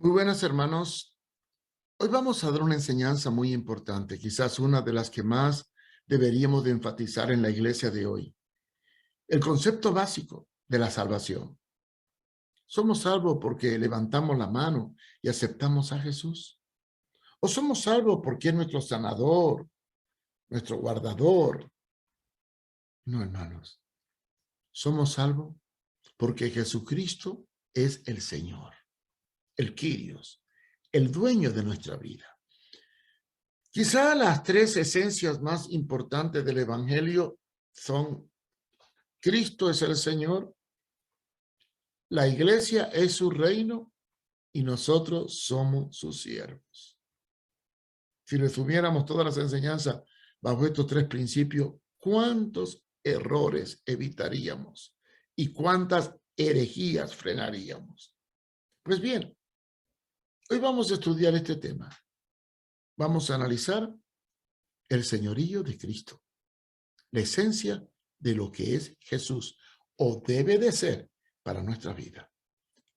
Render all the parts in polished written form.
Muy buenas, hermanos. Hoy vamos a dar una enseñanza muy importante, quizás una de las que más deberíamos de enfatizar en la iglesia de hoy. El concepto básico de la salvación. ¿Somos salvos porque levantamos la mano y aceptamos a Jesús? ¿O somos salvos porque es nuestro sanador, nuestro guardador? No, hermanos. Somos salvos porque Jesucristo es el Señor, el Kyrios, el dueño de nuestra vida. Quizá las tres esencias más importantes del Evangelio son: Cristo es el Señor, la iglesia es su reino y nosotros somos sus siervos. Si resumiéramos todas las enseñanzas bajo estos tres principios, ¿cuántos errores evitaríamos y cuántas herejías frenaríamos? Pues bien, hoy vamos a estudiar este tema. Vamos a analizar el señorío de Cristo, la esencia de lo que es Jesús o debe de ser para nuestra vida.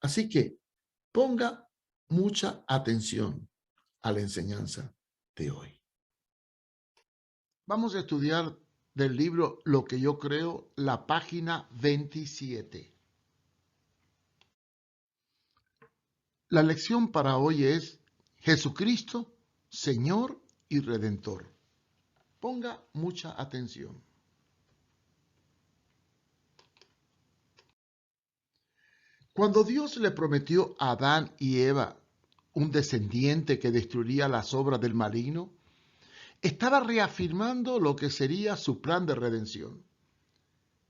Así que ponga mucha atención a la enseñanza de hoy. Vamos a estudiar del libro Lo que yo creo, la página 27. La lección para hoy es Jesucristo, Señor y Redentor. Ponga mucha atención. Cuando Dios le prometió a Adán y Eva un descendiente que destruiría las obras del maligno, estaba reafirmando lo que sería su plan de redención.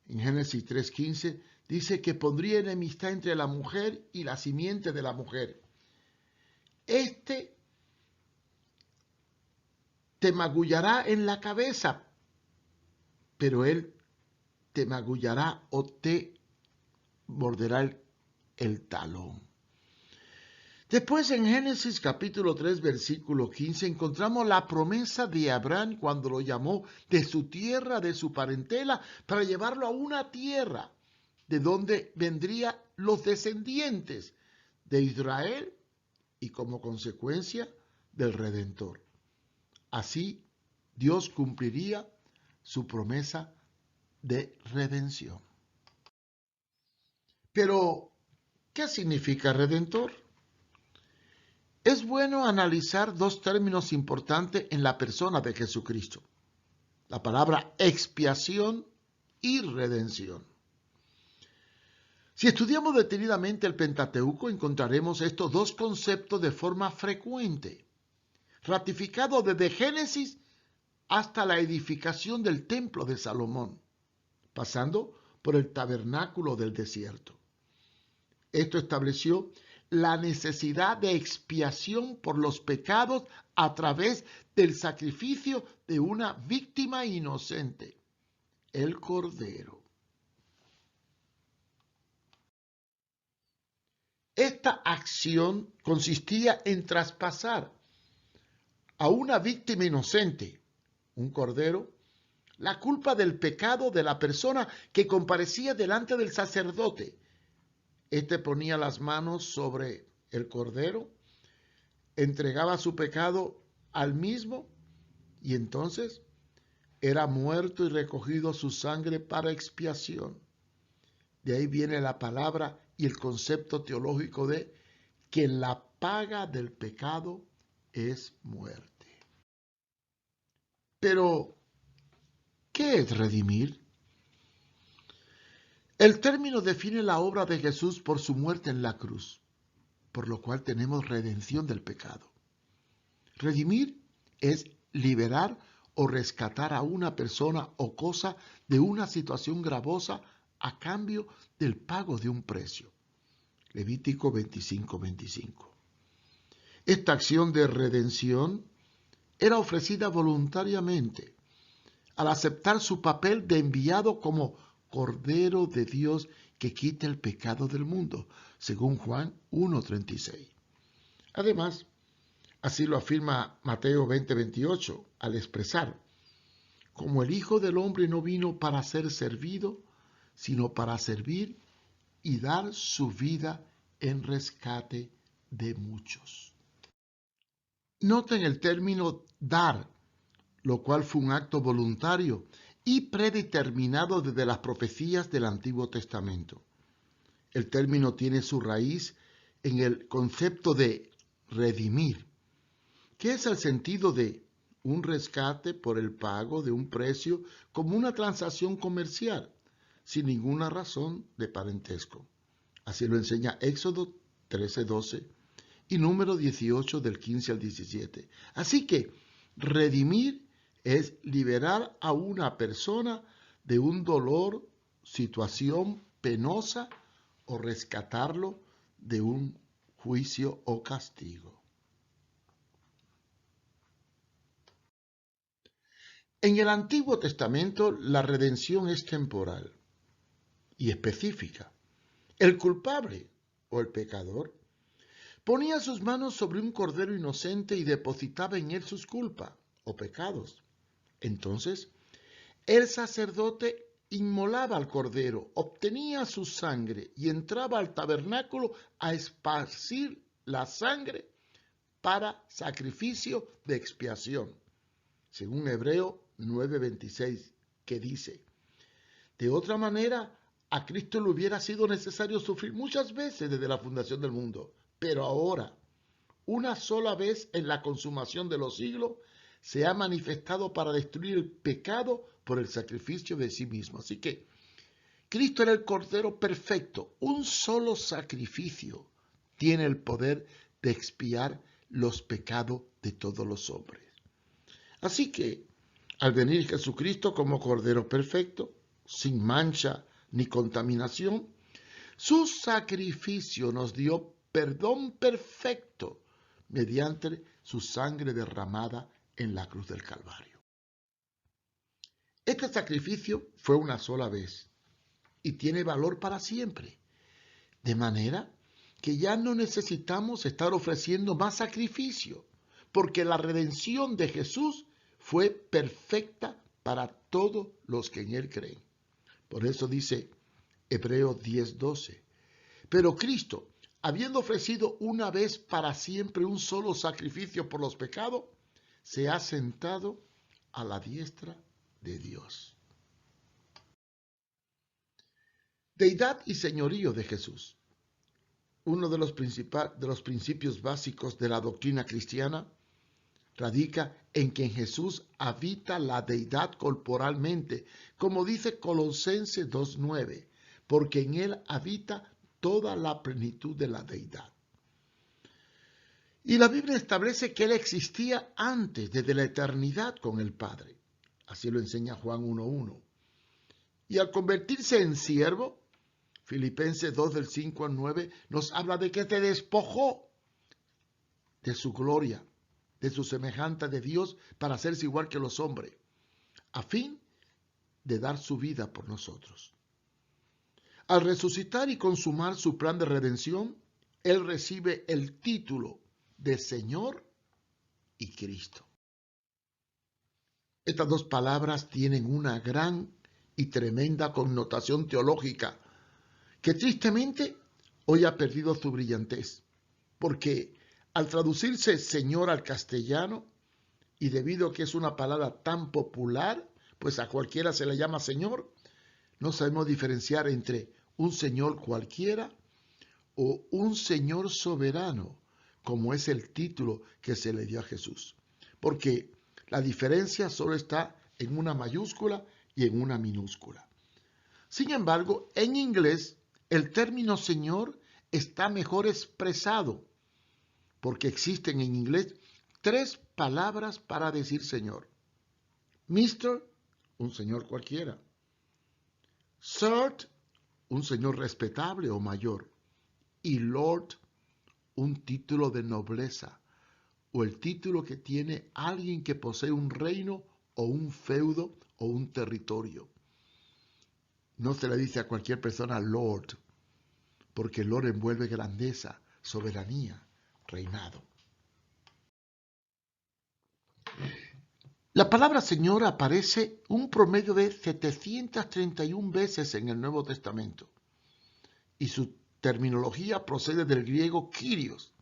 En Génesis 3:15 dice que pondría enemistad entre la mujer y la simiente de la mujer. Este te magullará en la cabeza, pero él te magullará o te morderá el talón. Después en Génesis capítulo 3 versículo 15 encontramos la promesa de Abraham cuando lo llamó de su tierra, de su parentela, para llevarlo a una tierra de donde vendrían los descendientes de Israel y como consecuencia del Redentor. Así Dios cumpliría su promesa de redención. Pero, ¿qué significa Redentor? Es bueno analizar dos términos importantes en la persona de Jesucristo: la palabra expiación y redención. Si estudiamos detenidamente el Pentateuco, encontraremos estos dos conceptos de forma frecuente, ratificados desde Génesis hasta la edificación del templo de Salomón, pasando por el tabernáculo del desierto. Esto estableció la necesidad de expiación por los pecados a través del sacrificio de una víctima inocente, el Cordero. Esta acción consistía en traspasar a una víctima inocente, un Cordero, la culpa del pecado de la persona que comparecía delante del sacerdote. Este ponía las manos sobre el Cordero, entregaba su pecado al mismo y entonces era muerto y recogido su sangre para expiación. De ahí viene la palabra y el concepto teológico de que la paga del pecado es muerte. Pero, ¿qué es redimir? El término define la obra de Jesús por su muerte en la cruz, por lo cual tenemos redención del pecado. Redimir es liberar o rescatar a una persona o cosa de una situación gravosa a cambio del pago de un precio. Levítico 25:25. Esta acción de redención era ofrecida voluntariamente al aceptar su papel de enviado como Cordero de Dios que quita el pecado del mundo, según Juan 1:36. Además, así lo afirma Mateo 20:28 al expresar: como el Hijo del Hombre no vino para ser servido, sino para servir y dar su vida en rescate de muchos. Noten el término dar, lo cual fue un acto voluntario y predeterminado desde las profecías del Antiguo Testamento. El término tiene su raíz en el concepto de redimir, que es el sentido de un rescate por el pago de un precio como una transacción comercial, sin ninguna razón de parentesco. Así lo enseña Éxodo 13:12 y número 18 del 15 al 17. Así que redimir es liberar a una persona de un dolor, situación penosa o rescatarlo de un juicio o castigo. En el Antiguo Testamento la redención es temporal y específica. El culpable o el pecador ponía sus manos sobre un cordero inocente y depositaba en él sus culpas o pecados. Entonces, el sacerdote inmolaba al cordero, obtenía su sangre y entraba al tabernáculo a esparcir la sangre para sacrificio de expiación, según Hebreo 9:26, que dice: de otra manera, a Cristo le hubiera sido necesario sufrir muchas veces desde la fundación del mundo, pero ahora, una sola vez en la consumación de los siglos, se ha manifestado para destruir el pecado por el sacrificio de sí mismo. Así que Cristo era el Cordero perfecto. Un solo sacrificio tiene el poder de expiar los pecados de todos los hombres. Así que, al venir Jesucristo como Cordero perfecto, sin mancha ni contaminación, su sacrificio nos dio perdón perfecto mediante su sangre derramada en la cruz del Calvario. Este sacrificio fue una sola vez y tiene valor para siempre, de manera que ya no necesitamos estar ofreciendo más sacrificio, porque la redención de Jesús fue perfecta para todos los que en él creen. Por eso dice Hebreos 10:12, pero Cristo, habiendo ofrecido una vez para siempre un solo sacrificio por los pecados, se ha sentado a la diestra de Dios. Deidad y señorío de Jesús. Uno de los principios básicos de la doctrina cristiana radica en que en Jesús habita la deidad corporalmente, como dice Colosenses 2:9, porque en él habita toda la plenitud de la deidad. Y la Biblia establece que él existía antes, desde la eternidad con el Padre. Así lo enseña Juan 1:1. Y al convertirse en siervo, Filipenses 2 del 5 al 9 nos habla de que te despojó de su gloria, de su semejanza de Dios, para hacerse igual que los hombres, a fin de dar su vida por nosotros. Al resucitar y consumar su plan de redención, él recibe el título de Señor y Cristo. Estas dos palabras tienen una gran y tremenda connotación teológica que tristemente hoy ha perdido su brillantez, porque al traducirse Señor al castellano, y debido a que es una palabra tan popular, pues a cualquiera se le llama Señor, no sabemos diferenciar entre un Señor cualquiera o un Señor soberano, como es el título que se le dio a Jesús. Porque la diferencia solo está en una mayúscula y en una minúscula. Sin embargo, en inglés, el término Señor está mejor expresado, porque existen en inglés 3 palabras para decir Señor. Mr., un señor cualquiera. Sir, un señor respetable o mayor. Y Lord, un título de nobleza, o el título que tiene alguien que posee un reino o un feudo o un territorio. No se le dice a cualquier persona Lord, porque Lord envuelve grandeza, soberanía, reinado. La palabra Señor aparece un promedio de 731 veces en el Nuevo Testamento y su terminología procede del griego Kyrios,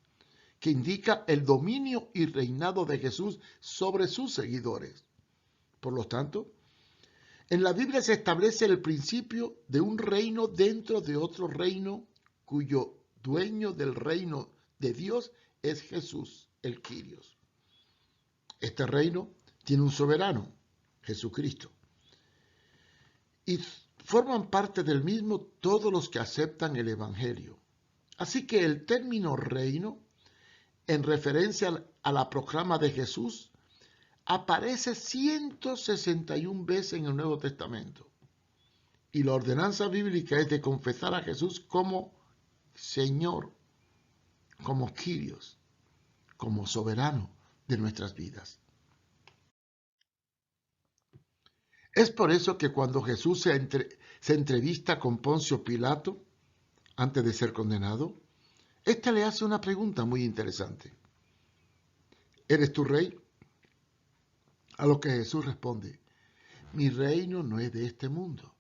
que indica el dominio y reinado de Jesús sobre sus seguidores. Por lo tanto, en la Biblia se establece el principio de un reino dentro de otro reino cuyo dueño del reino de Dios es Jesús, el Kyrios. Este reino tiene un soberano, Jesucristo, y forman parte del mismo todos los que aceptan el Evangelio. Así que el término reino, en referencia a la proclama de Jesús, aparece 161 veces en el Nuevo Testamento. Y la ordenanza bíblica es de confesar a Jesús como Señor, como Kyrios, como soberano de nuestras vidas. Es por eso que cuando Jesús se entrevista con Poncio Pilato, antes de ser condenado, éste le hace una pregunta muy interesante. ¿Eres tú rey? A lo que Jesús responde, mi reino no es de este mundo.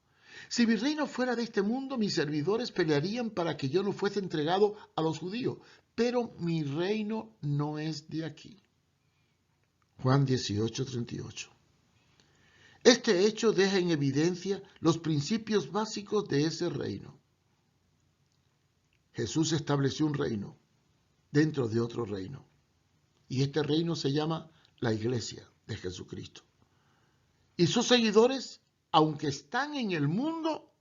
Si mi reino fuera de este mundo, mis servidores pelearían para que yo no fuese entregado a los judíos, pero mi reino no es de aquí. Juan 18:38. Este hecho deja en evidencia los principios básicos de ese reino. Jesús estableció un reino dentro de otro reino, y este reino se llama la Iglesia de Jesucristo. Y sus seguidores, aunque están en el mundo,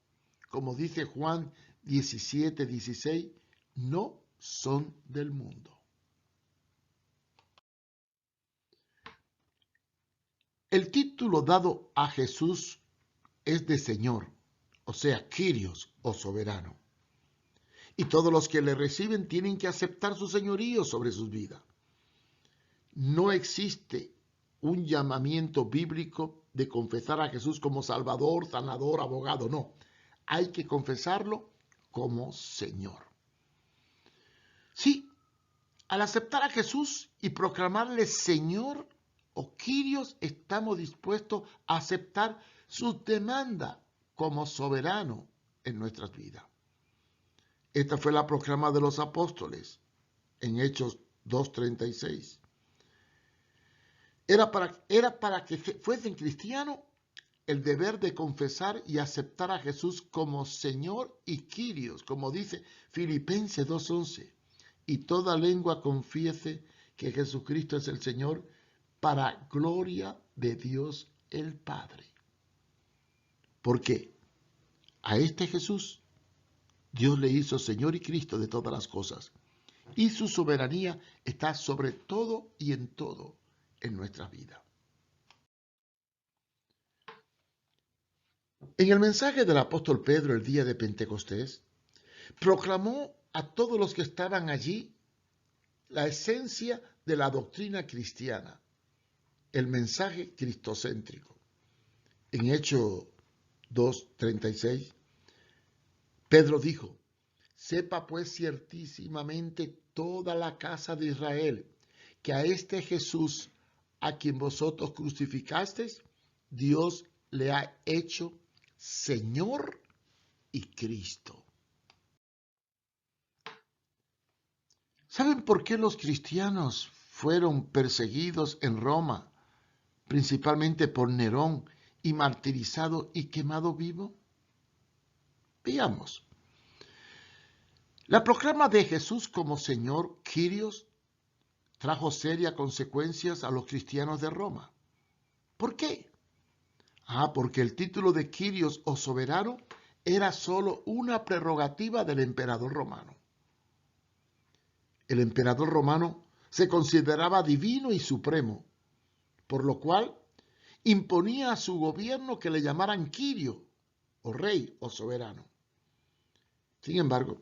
como dice Juan 17:16, no son del mundo. El título dado a Jesús es de Señor, o sea, Kyrios o soberano. Y todos los que le reciben tienen que aceptar su señorío sobre sus vidas. No existe un llamamiento bíblico de confesar a Jesús como Salvador, sanador, abogado, no. Hay que confesarlo como Señor. Sí, al aceptar a Jesús y proclamarle Señor o Kyrios, estamos dispuestos a aceptar sus demandas como soberano en nuestras vidas. Esta fue la proclama de los apóstoles en Hechos 2:36. Era para que fuesen cristianos el deber de confesar y aceptar a Jesús como Señor y Kyrios, como dice Filipenses 2:11. Y toda lengua confiese que Jesucristo es el Señor, para gloria de Dios el Padre. Porque a este Jesús Dios le hizo Señor y Cristo de todas las cosas, y su soberanía está sobre todo y en todo en nuestra vida. En el mensaje del apóstol Pedro el día de Pentecostés, proclamó a todos los que estaban allí la esencia de la doctrina cristiana, el mensaje cristocéntrico. En Hechos 2:36, Pedro dijo, sepa pues ciertísimamente toda la casa de Israel, que a este Jesús, a quien vosotros crucificasteis, Dios le ha hecho Señor y Cristo. ¿Saben por qué los cristianos fueron perseguidos en Roma, principalmente por Nerón, y martirizado y quemado vivo? Veamos. La proclama de Jesús como Señor Kyrios trajo serias consecuencias a los cristianos de Roma. ¿Por qué? Porque el título de Kyrios o soberano era solo una prerrogativa del emperador romano. El emperador romano se consideraba divino y supremo, por lo cual imponía a su gobierno que le llamaran Kyrio, o rey o soberano. Sin embargo,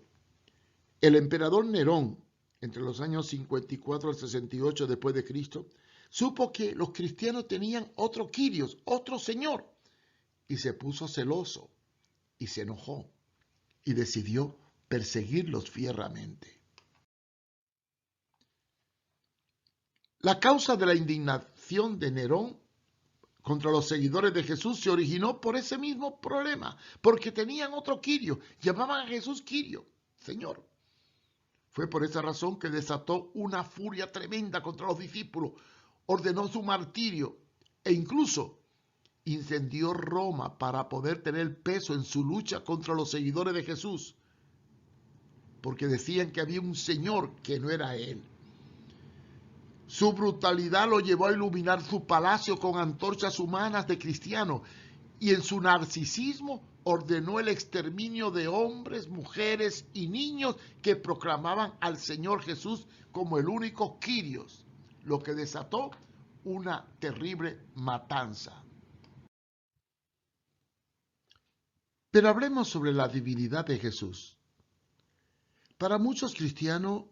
el emperador Nerón, entre los años 54 al 68 después de Cristo, supo que los cristianos tenían otro Kyrios, otro señor, y se puso celoso y se enojó y decidió perseguirlos fieramente. La causa de la indignación de Nerón contra los seguidores de Jesús se originó por ese mismo problema, porque tenían otro Kyrio, llamaban a Jesús Kyrio, Señor. Fue por esa razón que desató una furia tremenda contra los discípulos, ordenó su martirio e incluso incendió Roma para poder tener peso en su lucha contra los seguidores de Jesús, porque decían que había un Señor que no era Él. Su brutalidad lo llevó a iluminar su palacio con antorchas humanas de cristianos y en su narcisismo ordenó el exterminio de hombres, mujeres y niños que proclamaban al Señor Jesús como el único Kyrios, lo que desató una terrible matanza. Pero hablemos sobre la divinidad de Jesús. Para muchos cristianos,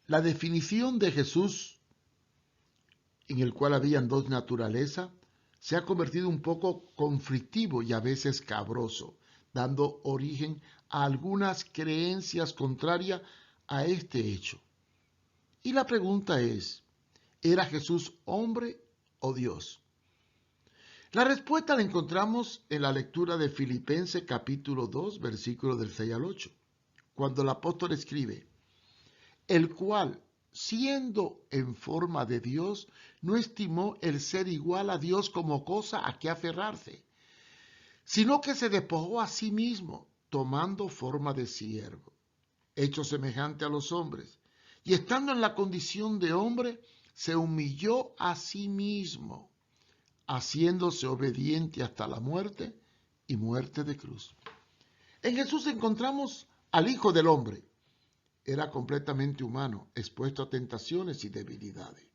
la definición de Jesús, en el cual habían dos naturalezas, se ha convertido un poco conflictivo y a veces cabroso, dando origen a algunas creencias contrarias a este hecho. Y la pregunta es, ¿era Jesús hombre o Dios? La respuesta la encontramos en la lectura de Filipenses capítulo 2, versículos del 6 al 8, cuando el apóstol escribe, el cual, siendo en forma de Dios, no estimó el ser igual a Dios como cosa a que aferrarse, sino que se despojó a sí mismo, tomando forma de siervo, hecho semejante a los hombres, y estando en la condición de hombre, se humilló a sí mismo, haciéndose obediente hasta la muerte y muerte de cruz. En Jesús encontramos al Hijo del Hombre. Era completamente humano, expuesto a tentaciones y debilidades.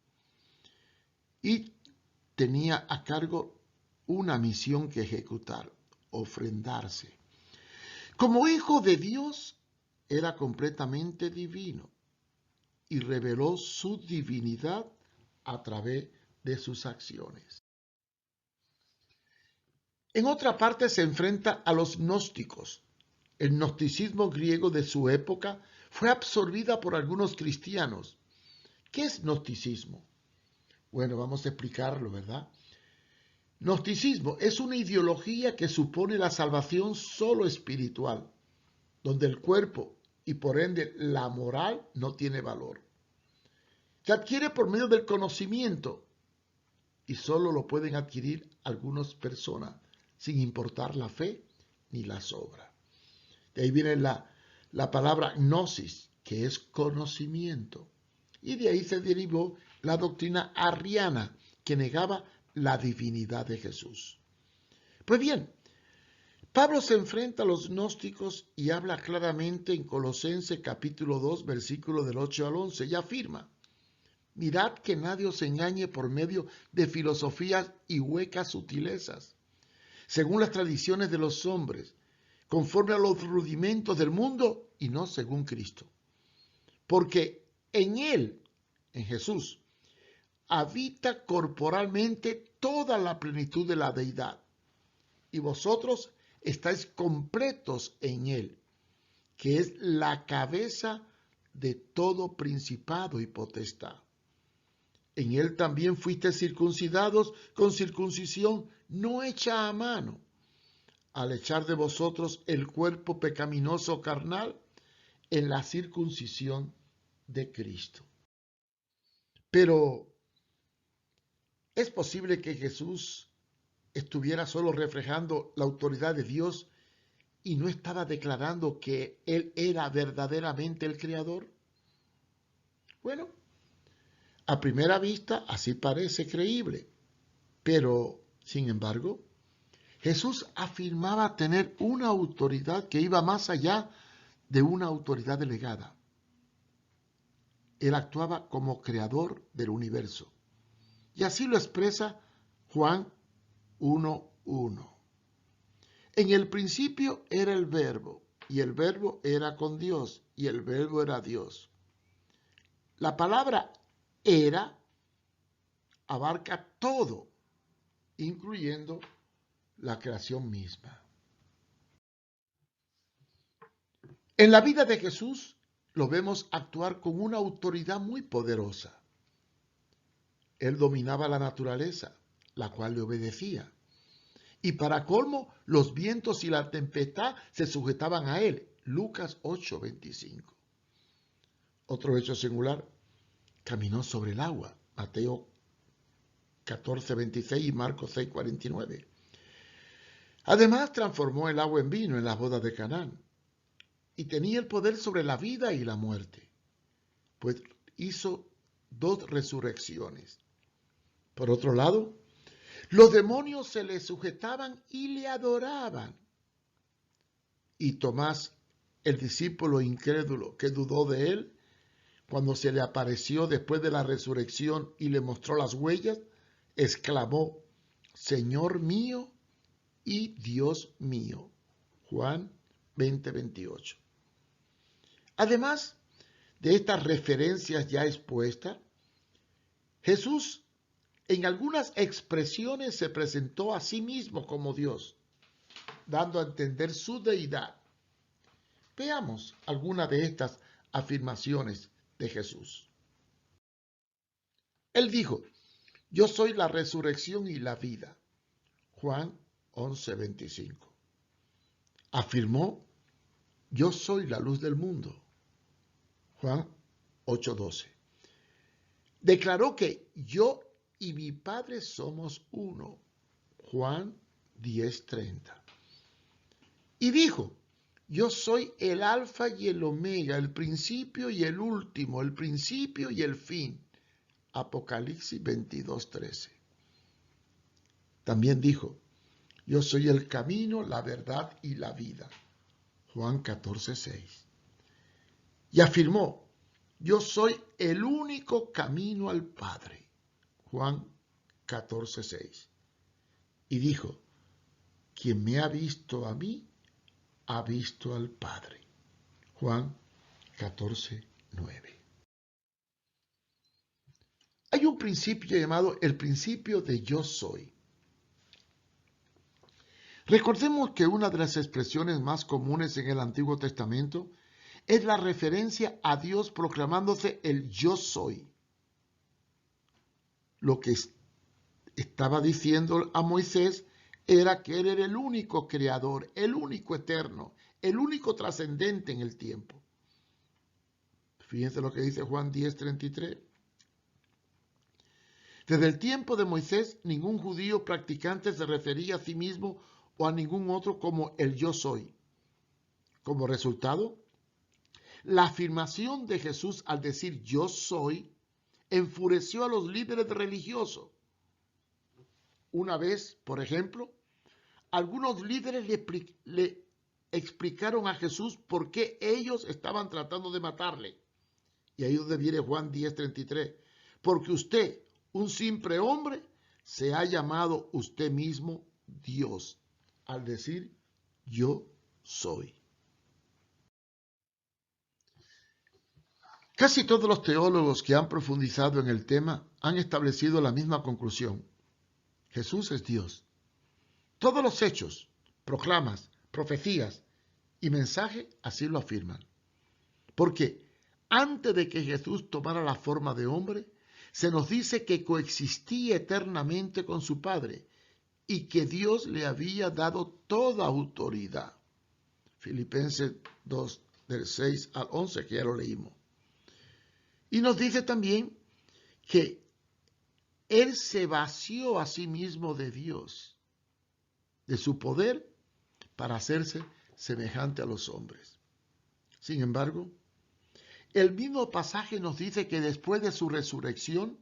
Y tenía a cargo una misión que ejecutar, ofrendarse. Como Hijo de Dios, era completamente divino y reveló su divinidad a través de sus acciones. En otra parte se enfrenta a los gnósticos. El gnosticismo griego de su época fue absorbida por algunos cristianos. ¿Qué es gnosticismo? Bueno, vamos a explicarlo, ¿verdad? Gnosticismo es una ideología que supone la salvación solo espiritual, donde el cuerpo y por ende la moral no tiene valor. Se adquiere por medio del conocimiento y solo lo pueden adquirir algunas personas, sin importar la fe ni las obras. De ahí viene la palabra gnosis, que es conocimiento. Y de ahí se derivó la doctrina arriana, que negaba la divinidad de Jesús. Pues bien, Pablo se enfrenta a los gnósticos y habla claramente en Colosenses capítulo 2, versículo del 8 al 11, y afirma, mirad que nadie os engañe por medio de filosofías y huecas sutilezas, según las tradiciones de los hombres, conforme a los rudimentos del mundo y no según Cristo. Porque en Él, en Jesús, habita corporalmente toda la plenitud de la deidad. Y vosotros estáis completos en Él, que es la cabeza de todo principado y potestad. En Él también fuisteis circuncidados con circuncisión no hecha a mano, al echar de vosotros el cuerpo pecaminoso carnal en la circuncisión de Cristo. Pero, ¿es posible que Jesús estuviera solo reflejando la autoridad de Dios y no estaba declarando que Él era verdaderamente el Creador? Bueno, a primera vista así parece creíble, pero, sin embargo, Jesús afirmaba tener una autoridad que iba más allá de una autoridad delegada. Él actuaba como creador del universo. Y así lo expresa Juan 1:1. En el principio era el Verbo, y el Verbo era con Dios, y el Verbo era Dios. La palabra era abarca todo, incluyendo la creación misma. En la vida de Jesús lo vemos actuar con una autoridad muy poderosa. Él dominaba la naturaleza, la cual le obedecía. Y para colmo, los vientos y la tempestad se sujetaban a él. Lucas 8:25. Otro hecho singular, caminó sobre el agua. Mateo 14:26 y Marcos 6:49. Además, transformó el agua en vino en las bodas de Canaán y tenía el poder sobre la vida y la muerte, pues hizo 2 resurrecciones. Por otro lado, los demonios se le sujetaban y le adoraban. Y Tomás, el discípulo incrédulo que dudó de él, cuando se le apareció después de la resurrección y le mostró las huellas, exclamó: Señor mío y Dios mío. Juan 20:28. Además de estas referencias ya expuestas, Jesús en algunas expresiones se presentó a sí mismo como Dios, dando a entender su deidad. Veamos algunas de estas afirmaciones de Jesús. Él dijo: yo soy la resurrección y la vida. Juan 11:25. Afirmó: yo soy la luz del mundo. Juan 8:12. Declaró que yo y mi Padre somos uno. Juan 10:30. Y dijo: yo soy el alfa y el omega, el principio y el último, el principio y el fin. Apocalipsis 22:13. También dijo: yo soy el camino, la verdad y la vida. Juan 14:6. Y afirmó: yo soy el único camino al Padre. Juan 14:6. Y dijo: quien me ha visto a mí, ha visto al Padre. Juan 14:9. Hay un principio llamado el principio de yo soy. Recordemos que una de las expresiones más comunes en el Antiguo Testamento es la referencia a Dios proclamándose el yo soy. Lo que estaba diciendo a Moisés era que él era el único creador, el único eterno, el único trascendente en el tiempo. Fíjense lo que dice Juan 10:33. Desde el tiempo de Moisés, ningún judío practicante se refería a sí mismo o a ningún otro como el yo soy. Como resultado, la afirmación de Jesús al decir yo soy enfureció a los líderes religiosos. Una vez, por ejemplo, algunos líderes le explicaron a Jesús por qué ellos estaban tratando de matarle. Y ahí es donde viene Juan 10:33. Porque usted, un simple hombre, se ha llamado usted mismo Dios, al decir yo soy. Casi todos los teólogos que han profundizado en el tema han establecido la misma conclusión: Jesús es Dios. Todos los hechos, proclamas, profecías y mensajes así lo afirman. Porque antes de que Jesús tomara la forma de hombre, se nos dice que coexistía eternamente con su Padre y que Dios le había dado toda autoridad. Filipenses 2, del 6 al 11, que ya lo leímos. Y nos dice también que Él se vació a sí mismo de Dios, de su poder, para hacerse semejante a los hombres. Sin embargo, el mismo pasaje nos dice que después de su resurrección,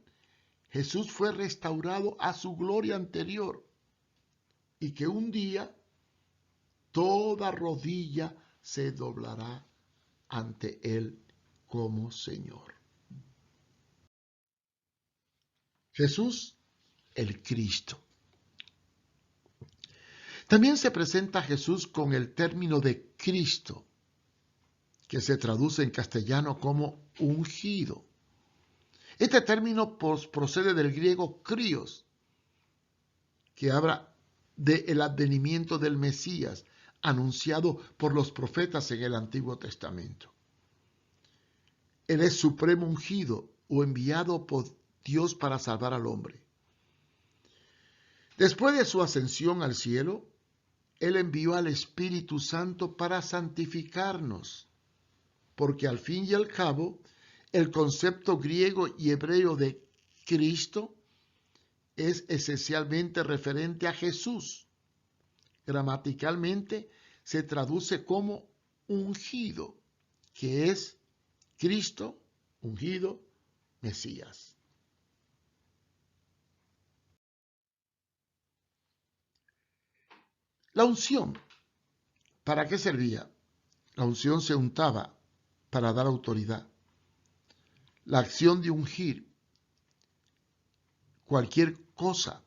Jesús fue restaurado a su gloria anterior y que un día toda rodilla se doblará ante Él como Señor. Jesús, el Cristo. También se presenta a Jesús con el término de Cristo, que se traduce en castellano como ungido. Este término procede del griego krios, que habla del advenimiento del Mesías, anunciado por los profetas en el Antiguo Testamento. Él es supremo ungido o enviado por Dios para salvar al hombre. Después de su ascensión al cielo, Él envió al Espíritu Santo para santificarnos, porque al fin y al cabo, El concepto griego y hebreo de Cristo es esencialmente referente a Jesús. Gramaticalmente se traduce como ungido, que es Cristo, ungido, Mesías. La unción, ¿para qué servía? La unción se untaba para dar autoridad. La acción de ungir cualquier cosa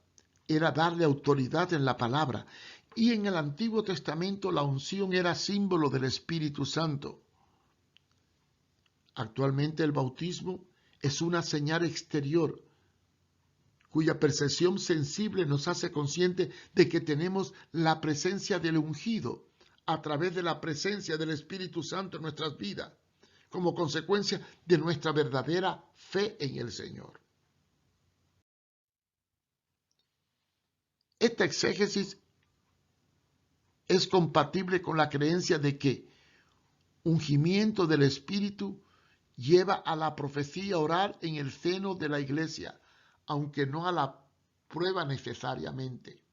era darle autoridad en la palabra. Y en el Antiguo Testamento la unción era símbolo del Espíritu Santo. Actualmente el bautismo es una señal exterior cuya percepción sensible nos hace consciente de que tenemos la presencia del ungido a través de la presencia del Espíritu Santo en nuestras vidas, como consecuencia de nuestra verdadera fe en el Señor. Esta exégesis es compatible con la creencia de que ungimiento del Espíritu lleva a la profecía oral en el seno de la iglesia, aunque no a la prueba necesariamente.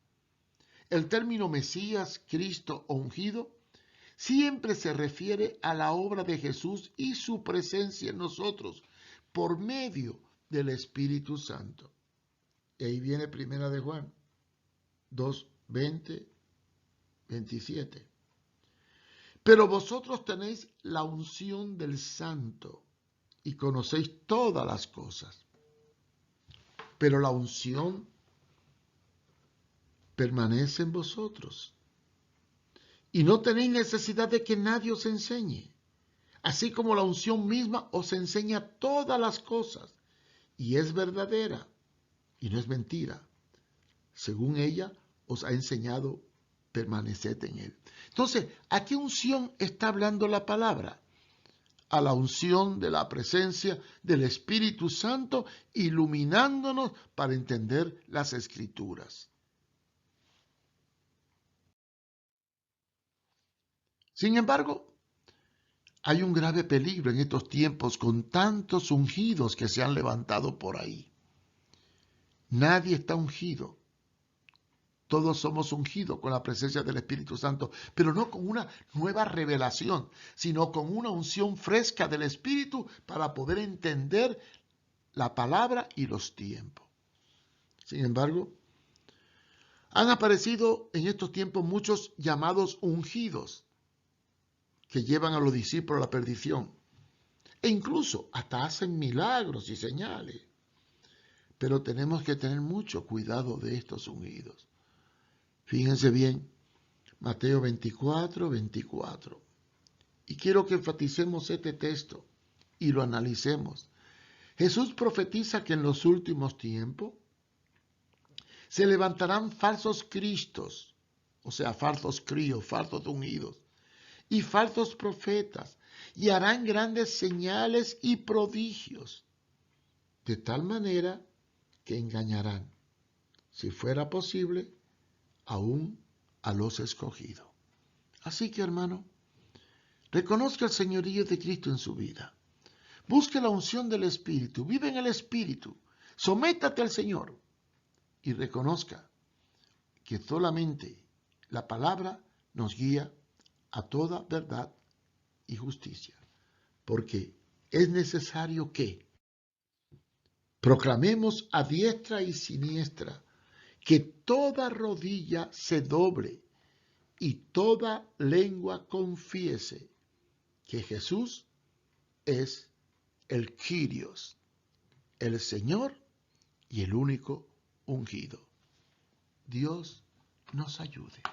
El término Mesías, Cristo o ungido siempre se refiere a la obra de Jesús y su presencia en nosotros por medio del Espíritu Santo. Y ahí viene Primera de Juan 2, 20, 27. Pero vosotros tenéis la unción del Santo y conocéis todas las cosas. Pero la unción permanece en vosotros. Y no tenéis necesidad de que nadie os enseñe. Así como la unción misma os enseña todas las cosas. Y es verdadera. Y no es mentira. Según ella os ha enseñado, permaneced en él. Entonces, ¿a qué unción está hablando la palabra? A la unción de la presencia del Espíritu Santo, iluminándonos para entender las Escrituras. Sin embargo, hay un grave peligro en estos tiempos con tantos ungidos que se han levantado por ahí. Nadie está ungido. Todos somos ungidos con la presencia del Espíritu Santo, pero no con una nueva revelación, sino con una unción fresca del Espíritu para poder entender la palabra y los tiempos. Sin embargo, han aparecido en estos tiempos muchos llamados ungidos que llevan a los discípulos a la perdición e incluso hasta hacen milagros y señales. Pero tenemos que tener mucho cuidado de estos ungidos. Fíjense bien, Mateo 24, 24. Y quiero que enfaticemos este texto y lo analicemos. Jesús profetiza que en los últimos tiempos se levantarán falsos cristos, o sea, falsos críos, falsos ungidos, y falsos profetas, y harán grandes señales y prodigios, de tal manera que engañarán, si fuera posible, aún a los escogidos. Así que, hermano, reconozca el señorío de Cristo en su vida. Busque la unción del Espíritu, vive en el Espíritu, sométate al Señor y reconozca que solamente la palabra nos guía a toda verdad y justicia, porque es necesario que proclamemos a diestra y siniestra que toda rodilla se doble y toda lengua confiese que Jesús es el Kyrios, el Señor y el único ungido. Dios nos ayude.